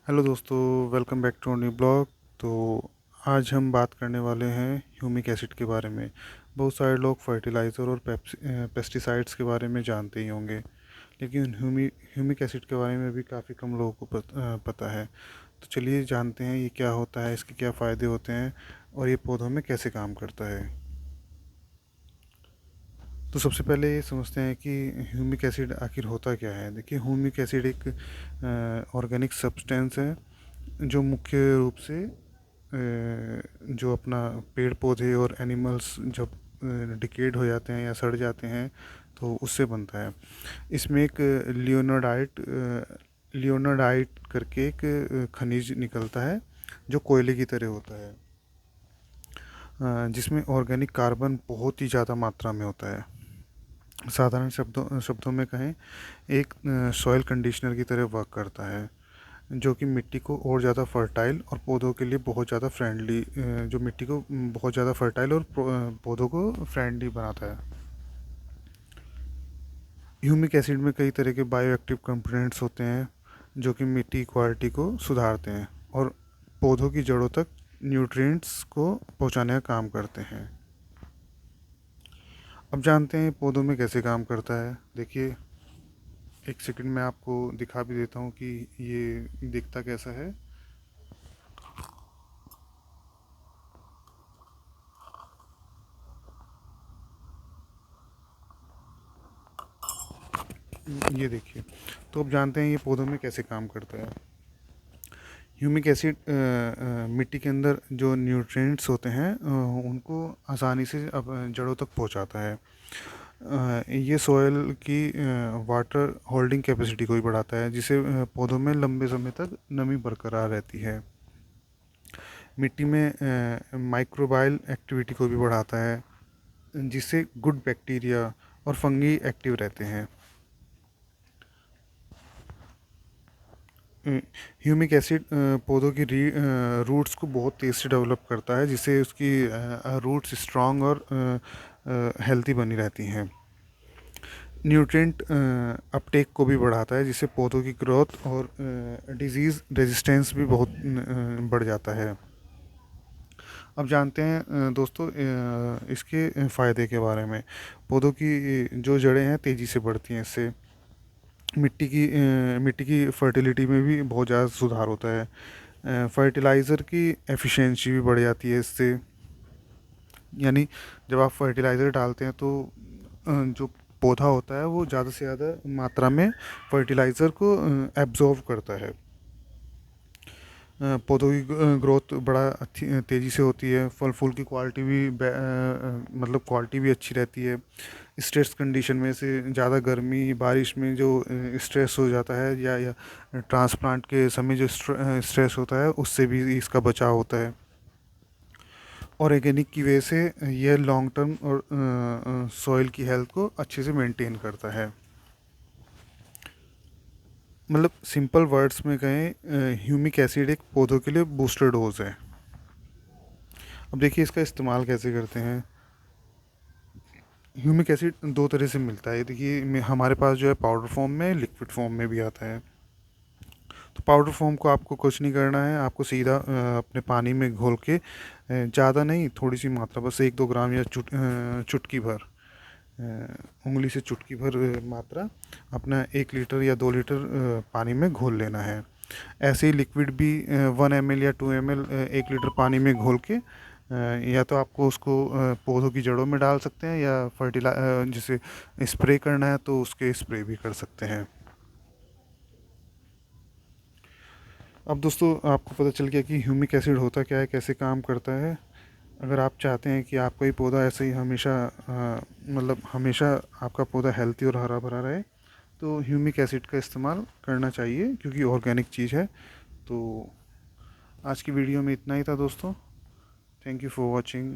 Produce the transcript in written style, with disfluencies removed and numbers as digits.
Hello दोस्तों, welcome back to new blog. तो आज हम बात करने वाले हैं ह्यूमिक एसिड के बारे में। बहुत सारे लोग फर्टिलाइज़र और पेस्टिसाइड्स के बारे में जानते ही होंगे, लेकिन ह्यूमिक एसिड के बारे में भी काफ़ी कम लोगों को पता है। तो चलिए जानते हैं ये क्या होता है, इसके क्या फ़ायदे होते हैं और ये पौधों में कैसे काम करता है। तो सबसे पहले ये समझते हैं कि ह्यूमिक एसिड आखिर होता क्या है। देखिए, ह्यूमिक एसिड एक ऑर्गेनिक सब्सटेंस है जो मुख्य रूप से जो अपना पेड़ पौधे और एनिमल्स जब डिकेड हो जाते हैं या सड़ जाते हैं तो उससे बनता है। इसमें एक लियोनार्डाइट करके एक खनिज निकलता है जो कोयले की तरह होता है, जिसमें ऑर्गेनिक कार्बन बहुत ही ज़्यादा मात्रा में होता है। साधारण शब्दों शब्दों में कहें, एक सॉइल कंडीशनर की तरह वर्क करता है, जो कि मिट्टी को और ज़्यादा फर्टाइल और पौधों के लिए बहुत ज़्यादा फ्रेंडली, जो मिट्टी को बहुत ज़्यादा फर्टाइल और पौधों को फ्रेंडली बनाता है। ह्यूमिक एसिड में कई तरह के बायो एक्टिव कंपोनेंट्स होते हैं जो कि मिट्टी की क्वालिटी को सुधारते हैं और पौधों की जड़ों तक न्यूट्रिएंट्स को पहुंचाने का काम करते हैं। अब जानते हैं पौधों में कैसे काम करता है। देखिए, एक सेकंड में आपको दिखा भी देता हूँ कि ये दिखता कैसा है। ये देखिए, तो अब जानते हैं ये पौधों में कैसे काम करता है। ह्यूमिक एसिड मिट्टी के अंदर जो न्यूट्रिएंट्स होते हैं उनको आसानी से अब जड़ों तक पहुंचाता है। ये सॉइल की वाटर होल्डिंग कैपेसिटी को भी बढ़ाता है, जिससे पौधों में लंबे समय तक नमी बरकरार रहती है। मिट्टी में माइक्रोबायल एक्टिविटी को भी बढ़ाता है, जिससे गुड बैक्टीरिया और फंगी एक्टिव रहते हैं। ह्यूमिक एसिड पौधों की रूट्स को बहुत तेज़ से डेवलप करता है, जिससे उसकी रूट्स स्ट्रांग और हेल्दी बनी रहती हैं। न्यूट्रिएंट अपटेक को भी बढ़ाता है, जिससे पौधों की ग्रोथ और डिजीज़ रेजिस्टेंस भी बहुत बढ़ जाता है। अब जानते हैं दोस्तों इसके फ़ायदे के बारे में। पौधों की जो जड़ें हैं तेज़ी से बढ़ती हैं इससे। मिट्टी की फर्टिलिटी में भी बहुत ज़्यादा सुधार होता है। फर्टिलाइज़र की एफिशिएंसी भी बढ़ जाती है इससे। यानी जब आप फर्टिलाइज़र डालते हैं तो जो पौधा होता है वो ज़्यादा से ज़्यादा मात्रा में फर्टिलाइज़र को एब्जॉर्व करता है। पौधों की ग्रोथ बड़ा अच्छी तेज़ी से होती है। फल फूल की क्वालिटी भी मतलब क्वालिटी भी अच्छी रहती है। स्ट्रेस कंडीशन में से ज़्यादा गर्मी बारिश में जो स्ट्रेस हो जाता है या ट्रांसप्लांट के समय जो स्ट्रेस होता है उससे भी इसका बचाव होता है। ऑर्गेनिक की वजह से यह लॉन्ग टर्म और सॉइल की हेल्थ को अच्छे से मेंटेन करता है। मतलब सिंपल वर्ड्स में कहें, ह्यूमिक एसिड एक पौधों के लिए बूस्टर डोज है। अब देखिए इसका इस्तेमाल कैसे करते हैं। ह्यूमिक एसिड दो तरह से मिलता है। देखिए हमारे पास जो है पाउडर फॉर्म में, लिक्विड फॉर्म में भी आता है। तो पाउडर फॉर्म को आपको कुछ नहीं करना है, आपको सीधा अपने पानी में घोल के ज़्यादा नहीं, थोड़ी सी मात्रा, बस 1-2 ग्राम या चुटकी भर, उंगली से चुटकी भर मात्रा अपना 1 लीटर या 2 लीटर पानी में घोल लेना है। ऐसे ही लिक्विड भी 1 ml या 2 ml 1 लीटर पानी में घोल के या तो आपको उसको पौधों की जड़ों में डाल सकते हैं या जैसे स्प्रे करना है तो उसके स्प्रे भी कर सकते हैं। अब दोस्तों आपको पता चल गया कि ह्यूमिक एसिड होता क्या है, कैसे काम करता है। अगर आप चाहते हैं कि आपका ही पौधा ऐसे ही हमेशा मतलब हमेशा आपका पौधा हेल्थी और हरा भरा रहे, तो ह्यूमिक एसिड का इस्तेमाल करना चाहिए, क्योंकि ऑर्गेनिक चीज़ है। तो आज की वीडियो में इतना ही था दोस्तों। Thank you for watching.